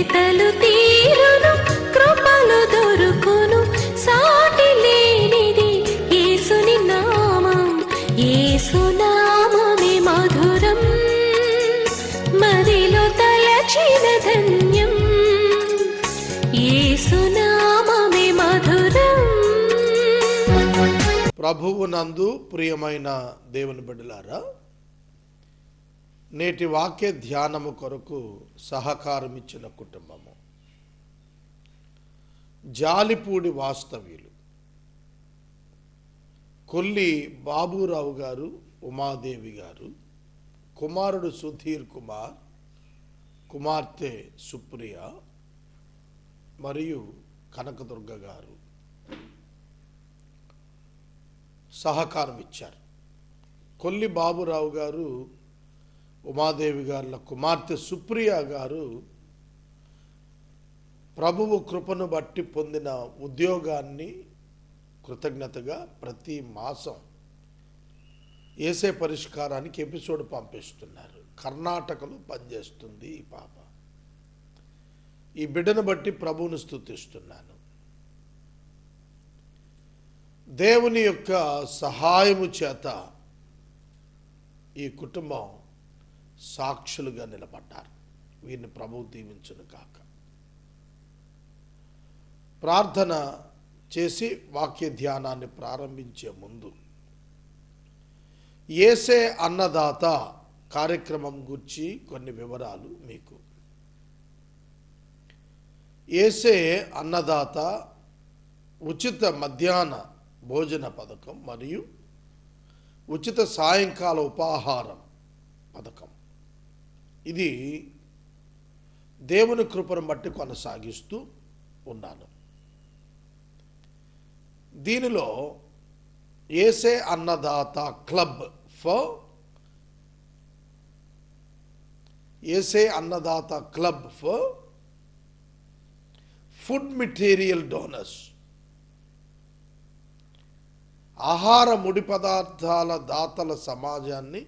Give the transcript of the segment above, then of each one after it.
వెతలు తీరును కృపలు దొరుకును సాటి లేనిది యేసుని నామం యేసునామమే మధురం మదిలో తలచిన ధన్యం యేసునామమే మధురం. ప్రభువునందు ప్రియమైన దేవుని బిడ్డలారా, నేటి వాక్య ధ్యానము కొరకు సహకారం ఇచ్చిన కుటుంబము జాలిపూడి వాస్తవ్యులు కొల్లి బాబురావు గారు, ఉమాదేవి గారు, కుమారుడు సుధీర్ కుమార్, కుమార్తె సుప్రియ మరియు కనకదుర్గ గారు సహకారం ఇచ్చారు. కొల్లి బాబురావు గారు, ఉమాదేవి గారుల కుమార్తె సుప్రియ గారు ప్రభువు కృపను బట్టి పొందిన ఉద్యోగాన్ని కృతజ్ఞతగా ప్రతి మాసం యేసే పరిష్కారానికి ఎపిసోడ్ పంపిస్తున్నారు. కర్ణాటకలో పనిచేస్తుంది ఈ పాప. ఈ బిడ్డను బట్టి ప్రభువును స్తుతిస్తున్నాను. దేవుని యొక్క సహాయము చేత ఈ కుటుంబం సాక్షులుగా నిలబడ్డారు. వీరిని ప్రభువు దీవించును కాక. ప్రార్థన చేసి వాక్య ధ్యానాన్ని ప్రారంభించే ముందు యేసే అన్నదాత కార్యక్రమం గురించి కొన్ని వివరాలు మీకు. యేసే అన్నదాత ఉచిత మధ్యాహ్న భోజన పథకం మరియు ఉచిత సాయంకాల ఉపాహారం పథకం, ఇది దేవుని కృపను బట్టి కొనసాగిస్తూ ఉన్నాను. దీనిలో యేసే అన్నదాత క్లబ్ ఫర్ యేసే Annadata club for food material donors, ఆహార ముడి పదార్థాల దాతల సమాజాన్ని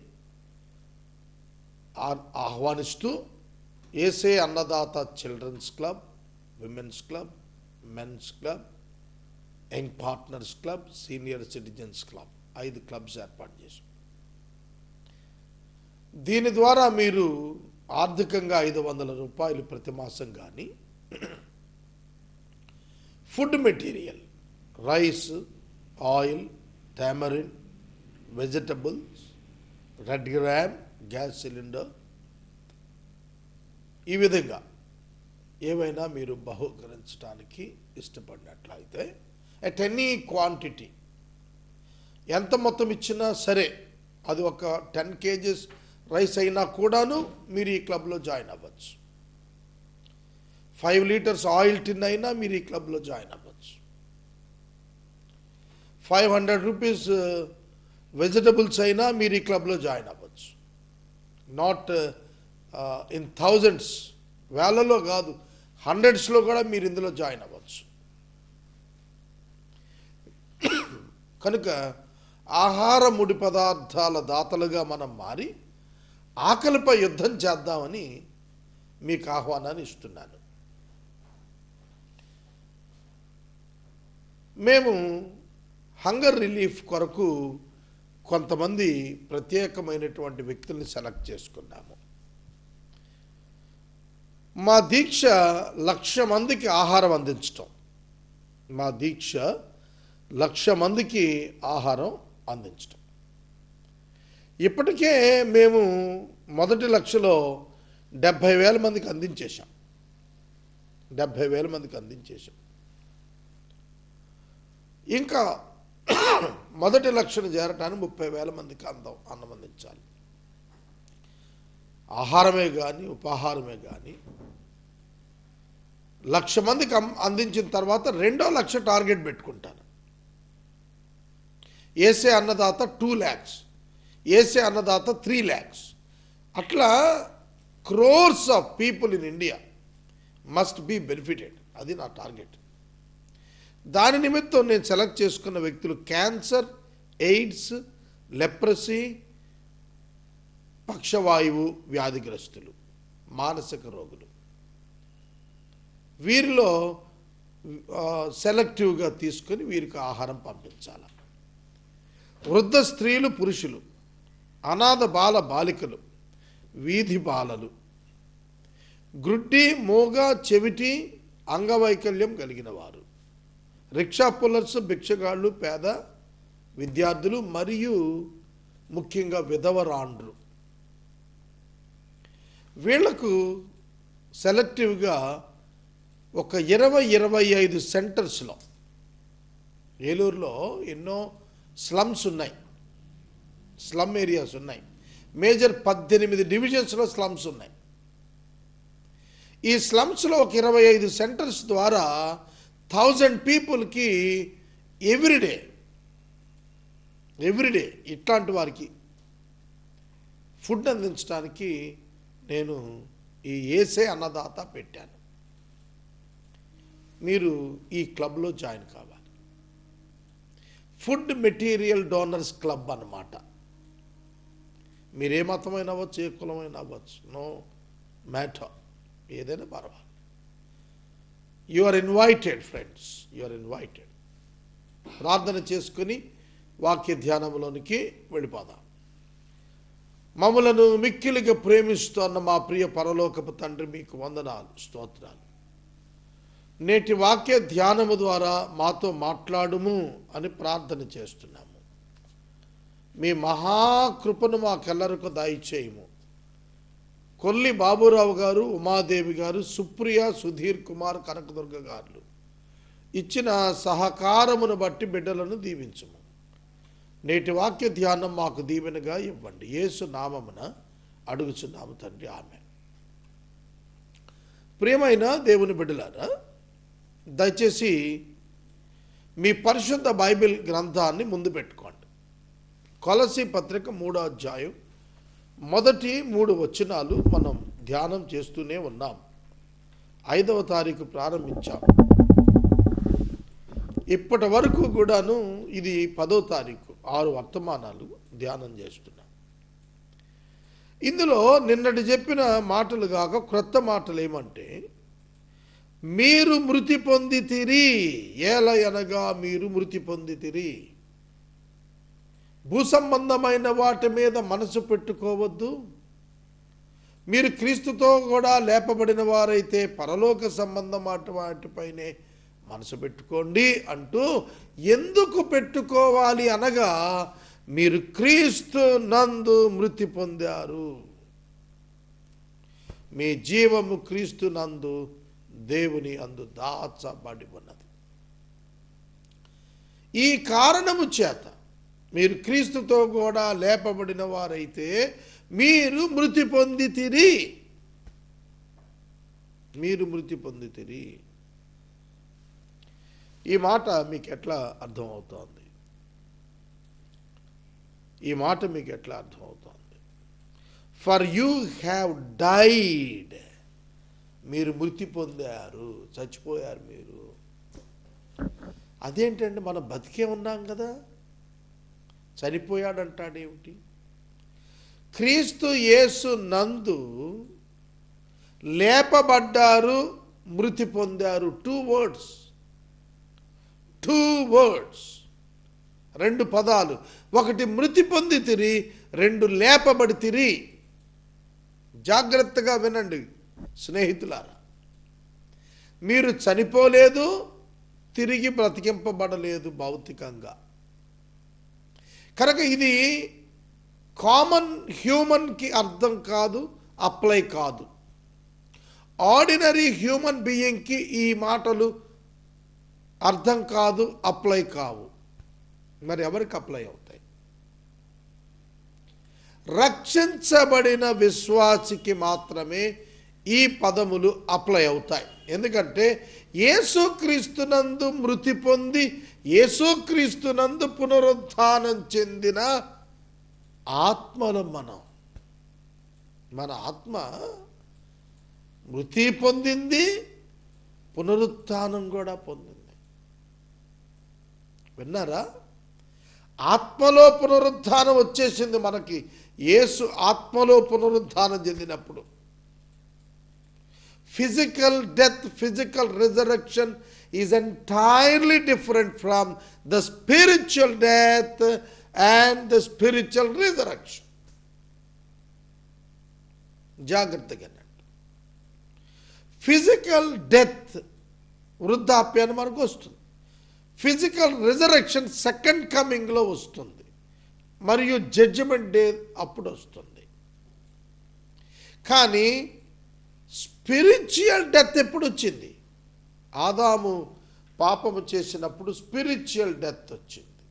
ఆహ్వానిస్తూ యేసే Annadata children's club, women's club, men's club, young partners club, senior citizens club, 5 clubs ఏర్పాటు చేశాం. దీని ద్వారా మీరు ఆర్థికంగా 500 రూపాయలు ప్రతి మాసం కానీ food material, rice, oil, tamarind, vegetables, red gram, gas cylinder, ఈ విధంగా ఏవైనా మీరు బహుకరించడానికి ఇష్టపడినట్లయితే అట్ ఎనీ క్వాంటిటీ, ఎంత మొత్తం ఇచ్చినా సరే, అది ఒక 10 kgs రైస్ అయినా కూడాను మీరు ఈ క్లబ్లో జాయిన్ అవ్వచ్చు. 5 లీటర్స్ ఆయిల్ టిన్ అయినా మీరు ఈ క్లబ్లో జాయిన్ అవ్వచ్చు. 500 రూపీస్ వెజిటబుల్స్ అయినా మీరు ఈ క్లబ్లో జాయిన్ అవ్వచ్చు. నాట్ ఇన్ థౌజండ్స్, వేలలో కాదు, హండ్రెడ్స్లో కూడా మీరు ఇందులో జాయిన్ అవ్వచ్చు. కనుక ఆహార ముడి పదార్థాల దాతలుగా మనం మారి ఆకలిపై యుద్ధం చేద్దామని మీకు ఆహ్వానాన్ని ఇస్తున్నాను. మేము హంగర్ రిలీఫ్ కొరకు కొంతమంది ప్రత్యేకమైనటువంటి వ్యక్తుల్ని సెలెక్ట్ చేసుకున్నాము. మా దీక్ష 1,00,000 మందికి ఆహారం అందించటం. మా దీక్ష 1,00,000 మందికి ఆహారం అందించటం. ఇప్పటికే మేము మొదటి 1,00,000లో 70,000 మందికి అందించేశాం. 70,000 మందికి అందించేశాం. ఇంకా మొదటి 1,00,000 చేరటానికి 30,000 మందికి అన్నం అందించాలి. ఆహారమే కానీ ఉపాహారమే కానీ 1,00,000 మందికి అందించిన తర్వాత 2వ 1,00,000 టార్గెట్ పెట్టుకుంటాను. యేసే అన్నదాత 2 lakhs, యేసే అన్నదాత 3 lakhs. అట్లా crores of people in India must be benefited. అది నా టార్గెట్. దాని నిమిత్తం నేను సెలెక్ట్ చేసుకున్న వ్యక్తులు క్యాన్సర్, ఎయిడ్స్, లెప్రసీ, పక్షవాయువు వ్యాధిగ్రస్తులు, మానసిక రోగులు. వీరిలో సెలెక్టివ్గా తీసుకొని వీరికి ఆహారం పంపించాలి. వృద్ధ స్త్రీలు, పురుషులు, అనాథ బాల బాలికలు, వీధి బాలలు, గ్రుడ్డి, మూగ, చెవిటి, అంగవైకల్యం కలిగిన వారు, రిక్షా పుల్లర్స్, భిక్షగాళ్ళు, పేద విద్యార్థులు మరియు ముఖ్యంగా విధవరాండ్రు. వీళ్లకు సెలెక్టివ్గా ఒక 20-25 సెంటర్స్లో, ఏలూరులో ఎన్నో స్లమ్స్ ఉన్నాయి, స్లమ్ ఏరియాస్ ఉన్నాయి. మేజర్ 18 డివిజన్స్లో స్లమ్స్ ఉన్నాయి. ఈ స్లమ్స్లో ఒక 25 సెంటర్స్ ద్వారా 1000 పీపుల్కి ఎవ్రీడే ఇట్లాంటి వారికి ఫుడ్ అందించడానికి నేను ఈ యేసే అన్నదాత పెట్టాను. మీరు ఈ క్లబ్లో జాయిన్ కావాలి. ఫుడ్ మెటీరియల్ డోనర్స్ క్లబ్ అన్నమాట. మీరే మతమైన అవ్వచ్చు, ఏ కులమైన అవ్వచ్చు, నో మ్యాటర్, ఏదైనా పర్వాలేదు. You are invited friends, you are invited. ప్రార్థన చేసుకుని వాక్య ధ్యానంలోనికి వెళ్ళిపోదాం. మమ్మలను మిక్కిలిగా ప్రేమిస్తున్న మా ప్రియ పరలోకపు తండ్రి, మీకు వందనాలు, స్తోత్రాలు. నేటి వాక్య ధ్యానము ద్వారా మాతో మాట్లాడుము అని ప్రార్థన చేస్తున్నాము. మీ మహాకృపను మాకెల్లరకు దయచేయము. కొల్లి బాబురావు గారు, ఉమాదేవి గారు, సుప్రియ, సుధీర్ కుమార్, కనకదుర్గ గారు ఇచ్చిన సహకారమును బట్టి బిడ్డలను దీవించుము. నేటి వాక్య ధ్యానం మాకు దీవెనగా ఇవ్వండి. యేసు నామమున అడుగుచున్నాము తండ్రి, ఆమేన్. ప్రియమైన దేవుని బిడ్డలారా, దయచేసి మీ పరిశుద్ధ బైబిల్ గ్రంథాన్ని ముందు పెట్టుకోండి. కొలసీ పత్రిక 3వ అధ్యాయం మొదటి 3 వచనాలు మనం ధ్యానం చేస్తూనే ఉన్నాం. 5వ తారీఖు ప్రారంభించాం. ఇప్పటి వరకు కూడాను ఇది 10వ తారీఖు, 6 వర్తమానాలు ధ్యానం చేస్తున్నాం. ఇందులో నిన్నటి చెప్పిన మాటలు కాక క్రొత్త మాటలు ఏమంటే, మీరు మృతి పొందితిరి. ఏలయనగా మీరు మృతి పొందితిరి. భూసంబంధమైన వాటి మీద మనసు పెట్టుకోవద్దు. మీరు క్రీస్తుతో కూడా లేపబడిన వారైతే పరలోక సంబంధం వాటిపైనే మనసు పెట్టుకోండి అంటూ, ఎందుకు పెట్టుకోవాలి అనగా, మీరు క్రీస్తు నందు మృతి పొందారు. మీ జీవము క్రీస్తు నందు దేవుని అందు దాచబడి ఉన్నది. ఈ కారణము చేత మీరు క్రీస్తుతో కూడా లేపబడిన వారైతే మీరు మృతి పొందితిరి. మీరు మృతి పొందితిరి. ఈ మాట మీకు ఎట్లా అర్థమవుతోంది? ఈ మాట మీకు ఎట్లా అర్థమవుతోంది? For you have died. మీరు మృతి పొందారు, చచ్చిపోయారు మీరు. అదేంటండి, మనం బతికే ఉన్నాం కదా, చనిపోయాడంటాడేమిటి? క్రీస్తు యేసు నందు లేపబడ్డారు, మృతి పొందారు. 2 words, 2 words, 2 పదాలు. ఒకటి మృతి పొందితిరి, 2 లేపబడితిరి. జాగ్రత్తగా వినండి స్నేహితులారా. మీరు చనిపోలేదు, తిరిగి బ్రతికింపబడలేదు భౌతికంగా. కనుక ఇది కామన్ హ్యూమన్కి అర్థం కాదు, అప్లై కాదు. ఆర్డినరీ హ్యూమన్ బీయింగ్కి ఈ మాటలు అర్థం కాదు, అప్లై కావు. మరి ఎవరికి అప్లై అవుతాయి? రక్షించబడిన విశ్వాసికి మాత్రమే ఈ పదములు అప్లై అవుతాయి. ఎందుకంటే యేసుక్రీస్తునందు మృతి పొంది యేసుక్రీస్తునందు పునరుత్థానం చెందిన ఆత్మలం మనం. మన ఆత్మ మృతి పొందింది, పునరుత్థానం కూడా పొందింది. విన్నారా? ఆత్మలో పునరుత్థానం వచ్చేసింది మనకి. యేసు ఆత్మలో పునరుత్థానం చెందినప్పుడు Physical death, physical resurrection is entirely different from the spiritual death and the spiritual resurrection. జాగ్రత్తగా ఫిజికల్ డెత్ వృద్ధాప్యాన్ని మనకు వస్తుంది. ఫిజికల్ రిజరెక్షన్ సెకండ్ కమింగ్లో వస్తుంది, మరియు జడ్జిమెంట్ డే అప్పుడు వస్తుంది. కానీ స్పిరిచువల్ డెత్ ఎప్పుడు వచ్చింది? ఆదాము పాపము చేసినప్పుడు స్పిరిచువల్ డెత్ వచ్చింది.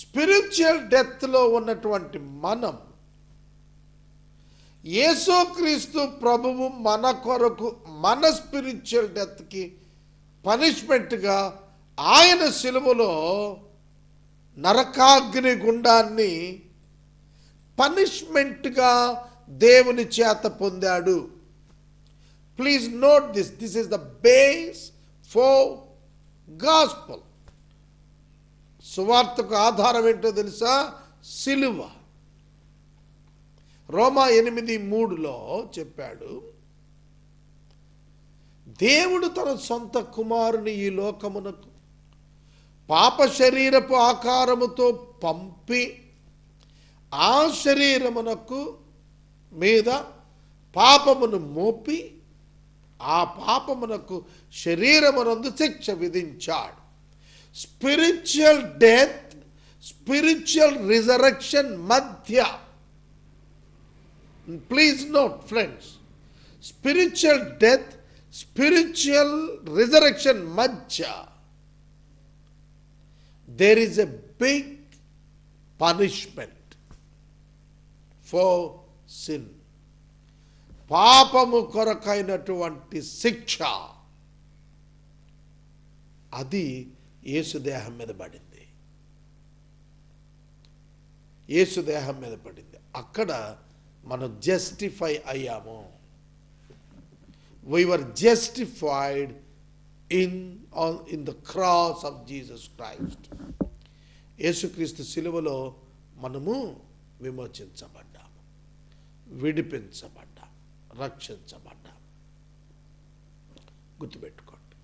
స్పిరిచువల్ డెత్లో ఉన్నటువంటి మనం యేసుక్రీస్తు ప్రభువు మన కొరకు మన స్పిరిచువల్ డెత్కి పనిష్మెంట్గా ఆయన శిలువలో నరకాగ్ని గుండాన్ని పనిష్మెంట్గా దేవుని చేత పొందాడు. Please note this. This is the base for gospel. సువార్తకు ఆధారం ఏంటో తెలుసా? సిలువ. రోమా 8:3 చెప్పాడు, దేవుడు తన సొంత కుమారుని ఈ లోకమునకు పాప శరీరపు ఆకారముతో పంపి ఆ శరీరమునకు మీద పాపమును మోపి ఆ పాపమునకు శరీరమునందు శిక్ష విధించాడు. స్పిరిచువల్ డెత్, స్పిరిచువల్ రిజరెక్షన్ మధ్య, please note friends, spiritual death, spiritual resurrection మధ్య there is a big punishment for sin. పాపము కొరకైనటువంటి శిక్ష అది యేసు దేహం మీద పడింది. యేసు దేహం మీద పడింది. అక్కడ మనం జస్టిఫై అయ్యాము. we were justified in the cross of Jesus Christ. యేసుక్రీస్తు శిలువలో మనము విమోచించబడ్డాము, విడిపించబడ్డాము, రక్షించబడ్డాము. గుర్తుపెట్టుకోండి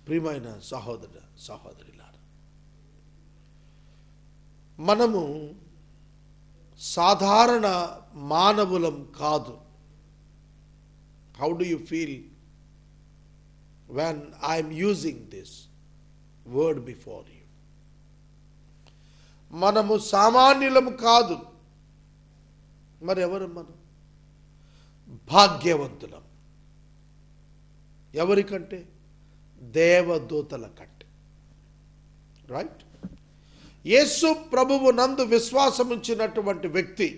ప్రియమైన సహోదర సహోదరులారా, మనము సాధారణ మానవులం కాదు. How do you feel when I am using this word before you? మనము సామాన్యులము కాదు. మరి ఎవరు మనం? భాగ్యవంతులం. ఎవరికంటే? దేవదూతల కంటే. రైట్? యేసు ప్రభువు నందు విశ్వాసముంచినటువంటి వ్యక్తి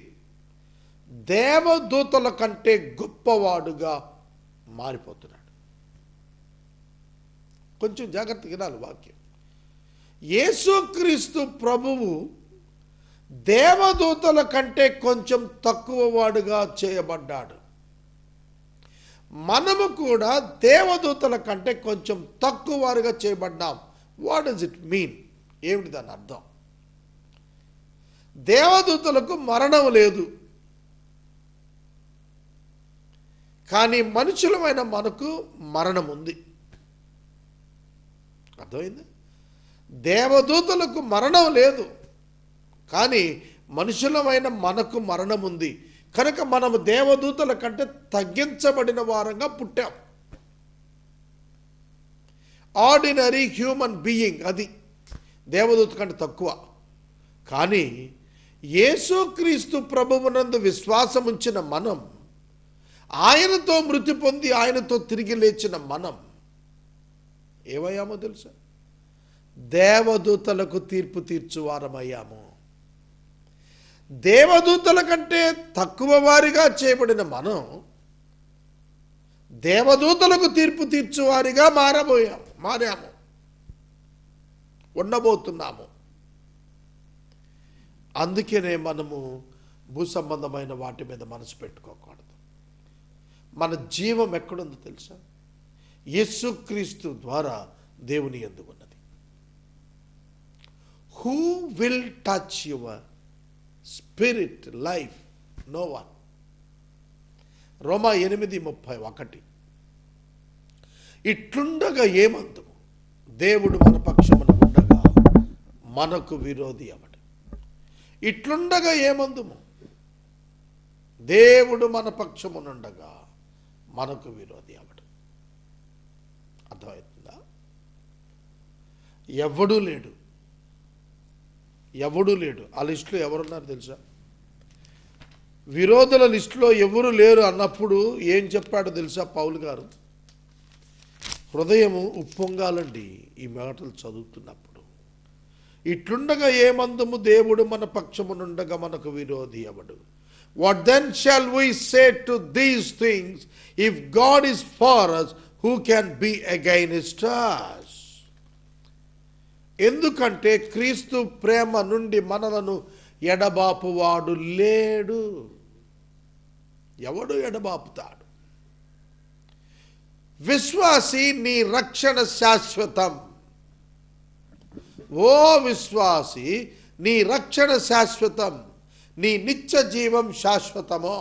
దేవదూతల కంటే గొప్పవాడుగా మారిపోతున్నాడు. కొంచెం జాగ్రత్తగా వినాలి వాక్యం. యేసుక్రీస్తు ప్రభువు దేవదూతల కంటే కొంచెం తక్కువ వాడుగా చేయబడ్డాడు. మనము కూడా దేవదూతల కంటే కొంచెం తక్కువ వారుగా చేయబడ్డాం. What does it mean? ఏమిటి దాని అర్థం? దేవదూతలకు మరణం లేదు, కానీ మనుషులమైన మనకు మరణం ఉంది. అర్థమైంది? దేవదూతలకు మరణం లేదు, కానీ మనుషులమైన మనకు మరణం ఉంది. కనుక మనము దేవదూతల కంటే తగ్గించబడిన వారంగా పుట్టాం. ఆర్డినరీ హ్యూమన్ బీయింగ్, అది దేవదూత కంటే తక్కువ. కానీ యేసుక్రీస్తు ప్రభువునందు విశ్వాసం ఉంచిన మనం, ఆయనతో మృతి పొంది ఆయనతో తిరిగి లేచిన మనం ఏమయ్యామో తెలుసా? దేవదూతలకు తీర్పు తీర్చువారమయ్యాము. దేవదూతల కంటే తక్కువ వారిగా చేయబడిన మనం దేవదూతలకు తీర్పు తీర్చువారిగా మారాము, ఉండబోతున్నాము. అందుకనే మనము భూ సంబంధమైన వాటి మీద మనసు పెట్టుకోకూడదు. మన జీవం ఎక్కడుందో తెలుసా? యేసుక్రీస్తు ద్వారా దేవుని యందు ఉన్నది. Who will touch your spirit life? No one. రోమా 8:31. ఇట్లుండగా ఏమందుము, దేవుడు మన పక్షమున ఉండగా మనకు విరోధి అవడు. ఇట్లుండగా ఏమందుము, దేవుడు మన పక్షమునుండగా మనకు విరోధి అవడు. అర్థమవుతుందా? ఎవడూ లేడు. ఆ లిస్టులో ఎవరున్నారు తెలుసా? విరోధుల లిస్టులో ఎవరు లేరు అన్నప్పుడు ఏం చెప్పాడో తెలుసా పౌలు గారు? హృదయము ఉప్పొంగాలండి ఈ మాటలు చదువుతున్నప్పుడు. ఇట్లుండగా ఏమందుము, దేవుడు మన పక్షమునుండగా మనకు విరోధి అవడు. What then shall we say to these things? If God is for us, who can be against us? ఎందుకంటే క్రీస్తు ప్రేమ నుండి మనలను ఎడబాపువాడు లేడు. ఎవడు ఎడబాపుతాడు? విశ్వాసి, నీ రక్షణ శాశ్వతం. ఓ విశ్వాసి, నీ రక్షణ శాశ్వతం, నీ నిత్య జీవం శాశ్వతమో.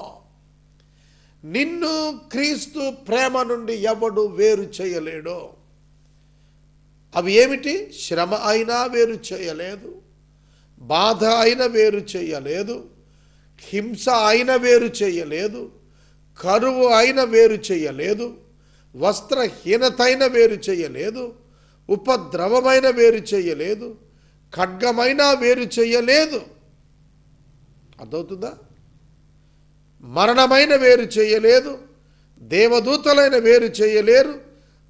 నిన్ను క్రీస్తు ప్రేమ నుండి ఎవడు వేరు చేయలేడు. అవి ఏమిటి? శ్రమ అయినా వేరు చేయలేదు, బాధ అయినా వేరు చేయలేదు, హింస అయినా వేరు చేయలేదు, కరువు అయినా వేరు చేయలేదు, వస్త్రహీనత అయినా వేరు చేయలేదు, ఉపద్రవమైన వేరు చేయలేదు, ఖడ్గమైనా వేరు చేయలేదు. అర్థమవుతుందా? మరణమైన వేరు చేయలేదు, దేవదూతలైన వేరు చేయలేరు,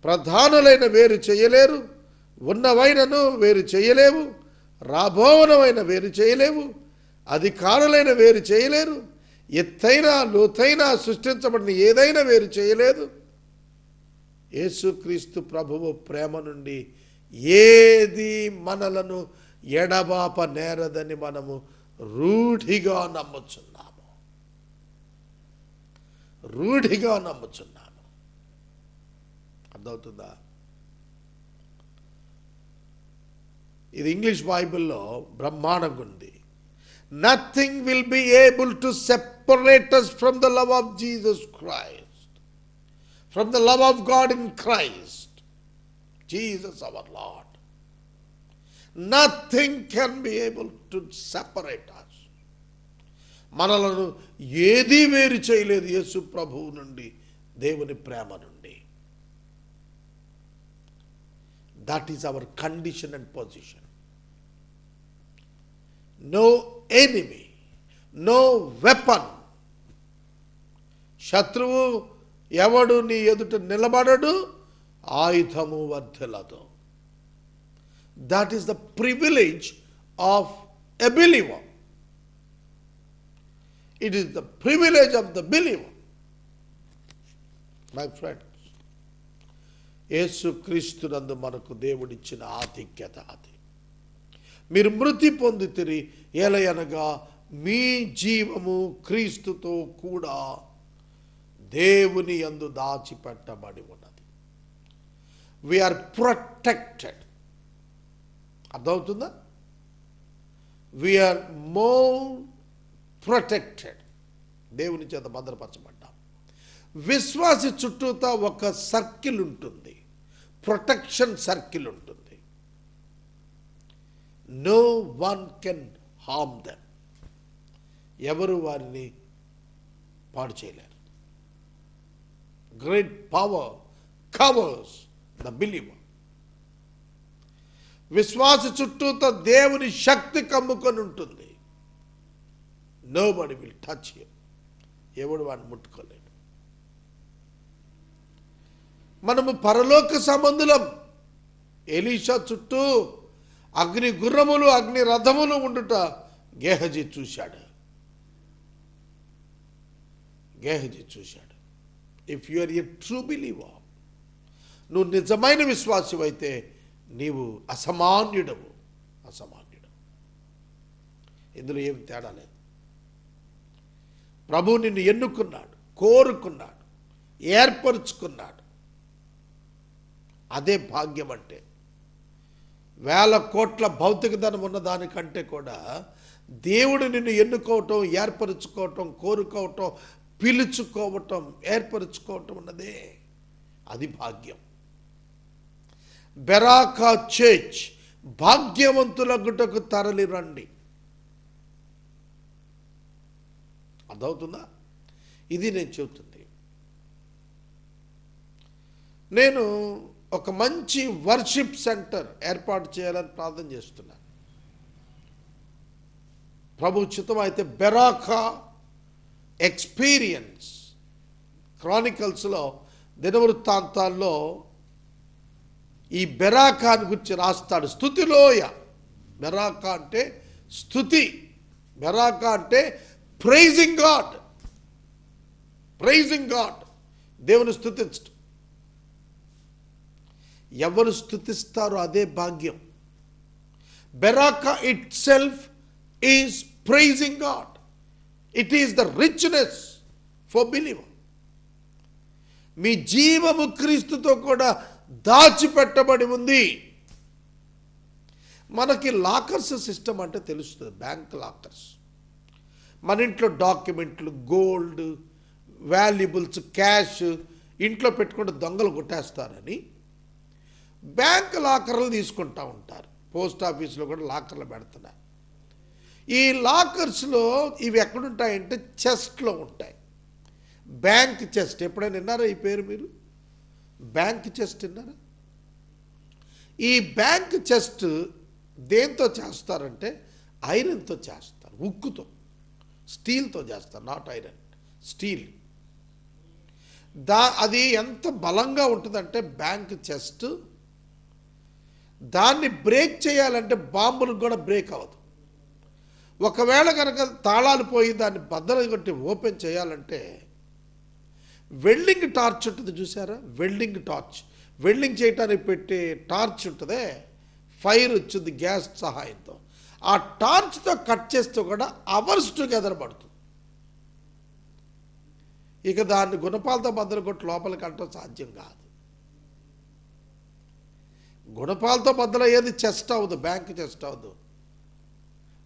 ప్రధానులైన వేరు చేయలేరు, ఉన్నవైనను వేరు చేయలేవు, రాబోవనమైన వేరు చేయలేవు, అధికారులైన వేరు చేయలేరు, ఎత్తైన లోతైన సృష్టించబడిన ఏదైనా వేరు చేయలేదు. యేసుక్రీస్తు ప్రభువు ప్రేమ నుండి ఏది మనలను ఎడబాప నేరదని మనము రూఢిగా నమ్ముచున్నాము. అర్థమవుతుందా? ఇది ఇంగ్లీష్ బైబిల్లో బ్రహ్మాండంగా ఉంది. Nothing will be able to separate us from the love of Jesus Christ, from the love of God in Christ, Jesus our Lord. Nothing can be able to separate us. మనలను ఏదీ వేరు చేయలేదు యేసు ప్రభువు నుండి, దేవుని ప్రేమ నుండి. That is our condition and position. No enemy, no weapon. శత్రువు ఎవడు నీ ఎదుట నిలబడడు, ఆయుధము వర్ధిల్లదు. That is the privilege of a believer. It is the privilege of the believer. My friends, యేసుక్రీస్తునందు మనకు దేవుడిచ్చిన ఆధిక్యత అది. మీరు మృతి పొందితిరి, ఏలయనగా మీ జీవము క్రీస్తుతో కూడా దేవుని యందు దాచిపెట్టబడి ఉన్నది. We are protected. అర్థమవుతుందా? We are more protected. దేవుని చేత భద్రపరచబడ్డాం. విశ్వాసి చుట్టూతా ఒక సర్కిల్ ఉంటుంది, ప్రొటెక్షన్ సర్కిల్ ఉంటుంది. No one can harm them. ఎవరు వారిని పాడు చేయలేరు. Great power covers the believer. విశ్వాసి చుట్టూతో దేవుని శక్తి కమ్ముకొని ఉంటుంది. Nobody will touch him. ఎవడు వాడిని ముట్టుకోలేడు. మనము పరలోక సంబంధులం. ఎలీషా చుట్టూ అగ్ని గుర్రములు, అగ్ని రథములు ఉండుట గేహజీ చూశాడు. If you are a true believer, నువ్వు నిజమైన విశ్వాసం అయితే నీవు అసామాన్యుడు. ఇందులో ఏమి తేడా లేదు. ప్రభు నిన్ను ఎన్నుకున్నాడు, కోరుకున్నాడు, ఏర్పరుచుకున్నాడు. అదే భాగ్యం అంటే. 1000 కోట్ల భౌతిక ధనం ఉన్న దానికంటే కూడా దేవుడు నిన్ను ఎన్నుకోవటం, ఏర్పరుచుకోవటం, కోరుకోవటం, పిలుచుకోవటం, ఏర్పరచుకోవటం ఉన్నదే అది భాగ్యం. బెరాకా చర్చ్ భాగ్యవంతులగుటకు తరలి రండి. అర్థమవుతుందా? ఇది నేను చెబుతుంది. నేను ఒక మంచి వర్షిప్ సెంటర్ ఏర్పాటు చేయాలని ప్రార్థన చేస్తున్నాను. ప్రభు చిత్తం అయితే బెరాకా ఎక్స్పీరియన్స్ క్రానికల్స్లో, దినవృత్తాంతాల్లో ఈ బెరాకాని గురించి రాస్తాడు. స్తుతిలోయ. బెరాకా అంటే స్తుతి, బెరాకా అంటే ప్రైజింగ్ గాడ్, ప్రైజింగ్ గాడ్, దేవుని స్తుతించడం. ఎవరు స్తుతిస్తారో అదే భాగ్యం. బెరాకా itself is praising God. It is the richness for believer. మీ జీవము క్రీస్తుతో కూడా దాచిపెట్టబడి ఉంది. మనకి లాకర్స్ సిస్టమ్ అంటే తెలుస్తుంది, బ్యాంక్ లాకర్స్. మన ఇంట్లో డాక్యుమెంట్లు, గోల్డ్, వాల్యుబుల్స్, క్యాష్ ఇంట్లో పెట్టుకుంటే దొంగలు కొట్టేస్తారని బ్యాంక్ లాకర్లు తీసుకుంటూ ఉంటారు. పోస్ట్ ఆఫీస్లో కూడా లాకర్లు పెడుతున్నారు. ఈ లాకర్స్లో ఇవి ఎక్కడుంటాయంటే చెస్ట్లో ఉంటాయి. Bank chest. ఎప్పుడైనా విన్నారా ఈ పేరు మీరు? బ్యాంక్ చెస్ట్ విన్నారా? ఈ బ్యాంక్ చెస్ట్ దేంతో చేస్తారంటే ఐరన్తో చేస్తారు, ఉక్కుతో, స్టీల్తో చేస్తారు. Not iron, steel. అది ఎంత బలంగా ఉంటుందంటే బ్యాంక్ చెస్ట్, దాన్ని బ్రేక్ చేయాలంటే బాంబులకు కూడా బ్రేక్ అవ్వదు. ఒకవేళ కనుక తాళాలు పోయి దాన్ని బద్దలు కొట్టి ఓపెన్ చేయాలంటే వెల్డింగ్ టార్చ్ ఉంటుంది చూసారా? వెల్డింగ్ టార్చ్, వెల్డింగ్ చేయడానికి పెట్టే టార్చ్ ఉంటుందే, ఫైర్ వచ్చింది గ్యాస్ సహాయంతో. ఆ టార్చ్తో కట్ చేస్తే కూడా అవర్స్ టుగెదర్ పడుతుంది. ఇక దాన్ని గుణపాలతో బద్దలు కొట్టి లోపలికి అంటం సాధ్యం కాదు. గుణపాలతో బద్దలయ్యేది చెస్ట్ అవ్వదు, బ్యాంక్ చెస్ట్ అవ్వదు.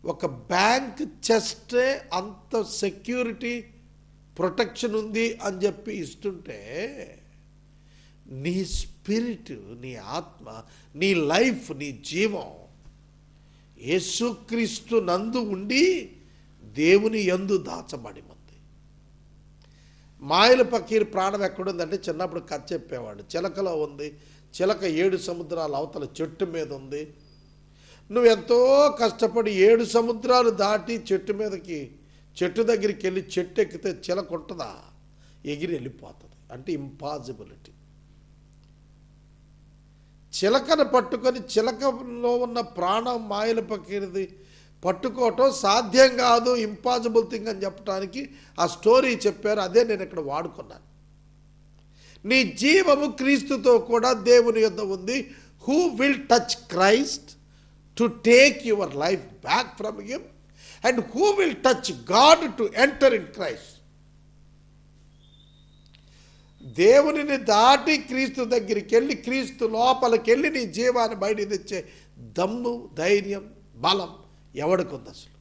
ఒక బ్యాంక్ చెస్టే అంత సెక్యూరిటీ, ప్రొటెక్షన్ ఉంది అని చెప్పి ఇస్తుంటే, నీ స్పిరిట్, నీ ఆత్మ, నీ లైఫ్, నీ జీవం యేసుక్రీస్తు నందు ఉండి దేవుని యందు దాచబడి ఉంది. మాయల పకీర్ ప్రాణం ఎక్కడుందంటే చిన్నప్పుడు కథ చెప్పేవాడు. చిలకలో ఉంది. చిలక 7 సముద్రాల అవతల చెట్టు మీద ఉంది. నువ్వెంతో కష్టపడి 7 సముద్రాలు దాటి చెట్టు దగ్గరికి వెళ్ళి చెట్టు ఎక్కితే చిలక ఉంటుందా? ఎగిరి వెళ్ళిపోతుంది. అంటే ఇంపాసిబిలిటీ. చిలకను పట్టుకొని చిలకలో ఉన్న ప్రాణం మాయల పకీర్ది పట్టుకోవటం సాధ్యం కాదు, ఇంపాసిబుల్ థింగ్ అని చెప్పడానికి ఆ స్టోరీ చెప్పారు. అదే నేను ఇక్కడ వాడుకున్నాను. నీ జీవము క్రీస్తుతో కూడా దేవుని యొద్ద ఉంది. Who will touch Christ to take your life back from him, and who will touch God to enter in Christ. దేవునిని దాటి క్రీస్తు దగ్గరికి వెళ్ళి, క్రీస్తు లోపలికి వెళ్ళి నీ జీవాన్ని బయట తెచ్చే దమ్ము, ధైర్యం, బలం ఎవరికి ఉంది? అసలు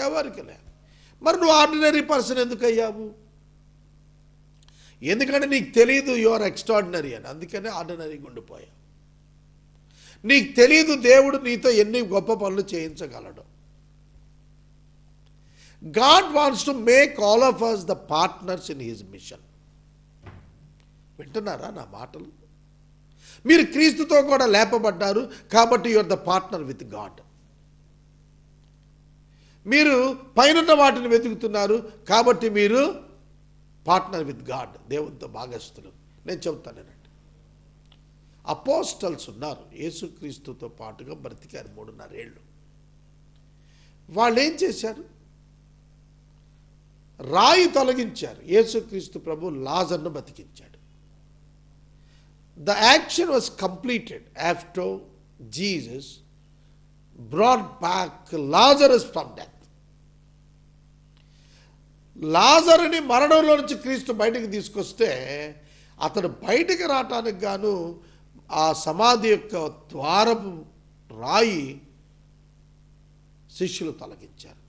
ఎవరికి లేదు. మరి నువ్వు ఆర్డినరీ పర్సన్ ఎందుకు అయ్యావు? ఎందుకంటే నీకు తెలియదు యు ఆర్ ఎక్స్ట్రాడినరీ అని, అందుకనే ఆర్డినరీగా ఉండిపోయావు. నీకు తెలియదు దేవుడు నీతో ఎన్ని గొప్ప పనులు చేయించగలడు. God wants to make all of us the partners in his mission. వింటున్నారా నా మాటలు? మీరు క్రీస్తుతో కూడా లేపబడ్డారు కాబట్టి you are the partner with God. మీరు పైనున్న వాటిని వెతుకుతున్నారు కాబట్టి మీరు పార్ట్నర్ విత్ గాడ్, దేవునితో భాగస్థులు. నేను చెబుతానేనండి, అపోస్టల్స్ ఉన్నారు, యేసుక్రీస్తుతో పాటుగా బ్రతికారు 3.5 ఏళ్ళు. వాళ్ళు ఏం చేశారు? రాయి తొలగించారు. యేసుక్రీస్తు ప్రభు లాజర్ను బతికించాడు. The action was completed after Jesus brought back Lazarus from death. లాజరుని మరణంలో నుంచి క్రీస్తు బయటకు తీసుకొస్తే అతడు బయటకు రావటానికి గాను ఆ సమాధి యొక్క ద్వారపు రాయి శిష్యులు తొలగించారు.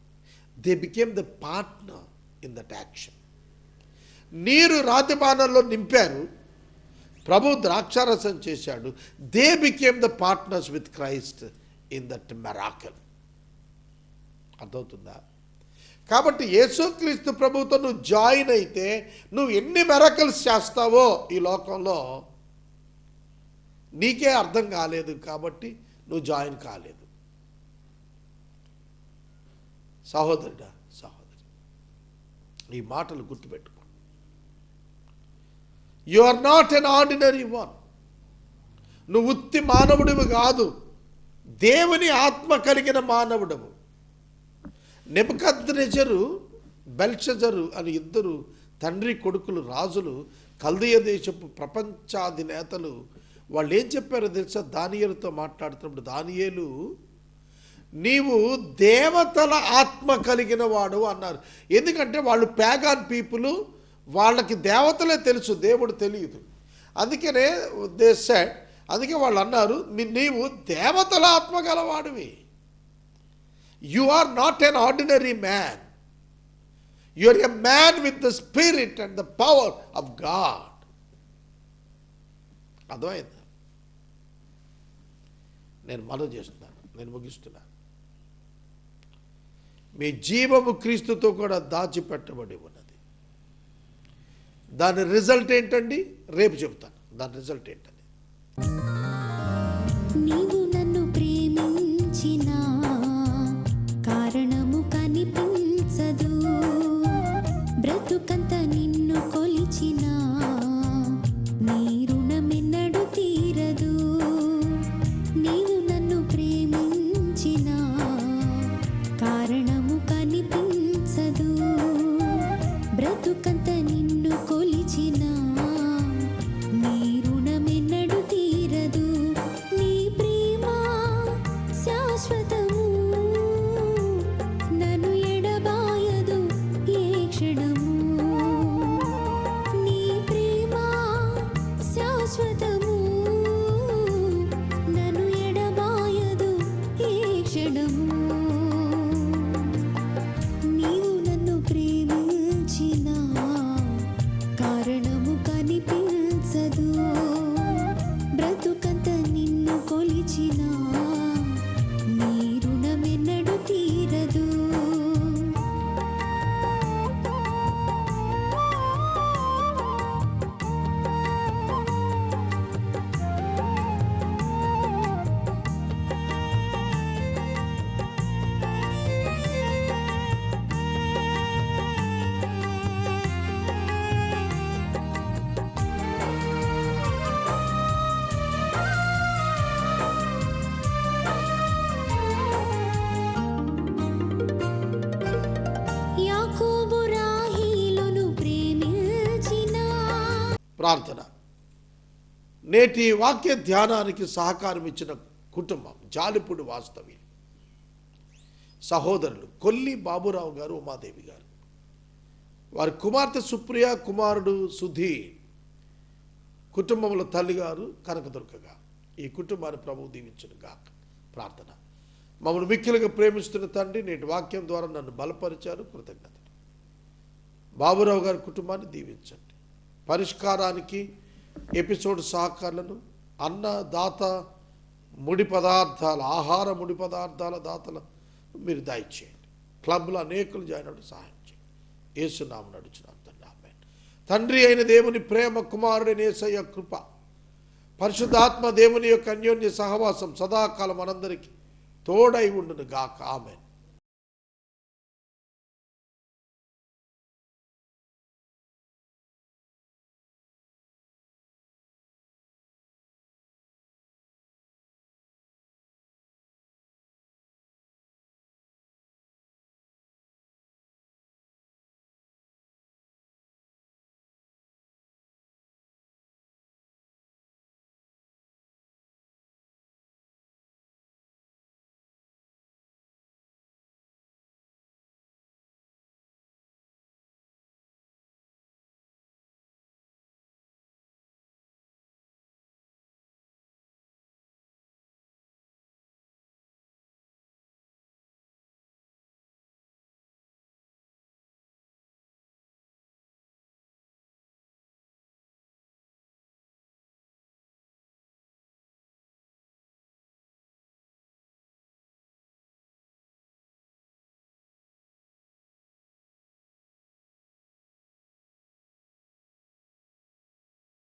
They became the partner in that action. నీరు రాతిపానంలో నింపారు, ప్రభు ద్రాక్షారసం చేశాడు. They became the partners with Christ in that miracle. అర్థమవుతుందా? కాబట్టి యేసుక్రీస్తు ప్రభువుతో నువ్వు జాయిన్ అయితే నువ్వు ఎన్ని మెరాకిల్స్ చేస్తావో ఈ లోకంలో నీకే అర్థం కాలేదు, కాబట్టి నువ్వు జాయిన్ కాలేదు. సహోదరుడా, సహోదరి, ఈ మాటలు గుర్తుపెట్టుకో. You are not an ordinary one. నువ్వు ఉత్తి మానవుడివి కాదు, దేవుని ఆత్మ కలిగిన మానవుడవు. నెబుకద్నెజరు, బెల్షజరు అని ఇద్దరు తండ్రి కొడుకులు రాజులు, కల్దీయ దేశపు ప్రపంచాధినేతలు, వాళ్ళు ఏం చెప్పారో తెలుసా? దానియేలుతో మాట్లాడుతున్నప్పుడు, దానియేలు నీవు దేవతల ఆత్మ కలిగిన వాడు అన్నారు. ఎందుకంటే వాళ్ళు ప్యాగాన్ పీపుల్, వాళ్ళకి దేవతలే తెలుసు, దేవుడు తెలియదు. అందుకనే దే సెడ్, అందుకే వాళ్ళు అన్నారు, నీవు దేవతల ఆత్మ గలవాడివి. You are not an ordinary man, you are a man with the spirit and the power of God. అర్థమైందా? నేను మనవి చేస్తున్నాను, నేను ముగిస్తున్నాను. మీ జీవము క్రీస్తుతో కూడా దాచిపెట్టబడి ఉన్నది. దాని రిజల్ట్ ఏంటండి? రేపు చెబుతాను దాని రిజల్ట్ ఏంటని. నీవు నన్ను ప్రేమించిన కారణము కనిపించదు, బ్రతుకంత నిన్ను కొలిచిన నీ రుణమెన్నడు తీరదు. నీవు నన్ను ప్రేమించిన కారణము కనిపించదు, బ్రతుకంత నిన్ను కొలిచిన నీ రుణమెన్నడు తీరదు. నీ ప్రేమ శాశ్వతము, నన్ను ఎడబాయదు ఏ క్షణము. నీ ప్రేమ శాశ్వతము, నన్ను ఎడబాయదు ఏ క్షణము. నీవు నన్ను ప్రేమించిన కారణము కనిపించదు, బ్రతుకంత నిన్ను కొలిచిన నీ రుణమెన్నడు తీరదు. యాకోబు రాహేలును ప్రేమించిన. ప్రార్థన. నేటి వాక్య ధ్యానానికి సహకారం ఇచ్చిన కుటుంబం జాలిపూడి వాస్తవి సహోదరులు కొల్లి బాబురావు గారు, ఉమాదేవి గారు, వారి కుమార్తె సుప్రియ, కుమారుడు సుధీర్, కుటుంబంలో తల్లిగారు కనకదుర్గ గారు. ఈ కుటుంబాన్ని ప్రభువు దీవించును గాక. ప్రార్థన. మమ్మల్ని మిక్కిలుగా ప్రేమిస్తున్న తండ్రి, నేటి వాక్యం ద్వారా నన్ను బలపరిచారు, కృతజ్ఞతలు. బాబురావు గారి కుటుంబాన్ని దీవించండి. పరిష్కారానికి ఎపిసోడ్ సహకారులను, అన్న దాత, ముడి పదార్థాల, ఆహార ముడి పదార్థాల దాతల మీరు దయచేయండి. క్లబ్లో అనేకులు జాయిన్ అవ్వడం సహాయం చేయండి. యేసునామమున నడుచున్నాను తండ్రి, ఆమేన్. తండ్రి అయిన దేవుని ప్రేమ, కుమారుడైన యేసయ్య కృప, పరిశుద్ధాత్మ దేవుని యొక్క అన్యోన్య సహవాసం సదాకాలం మనందరికీ తోడై ఉండును గాక. ఆమేన్.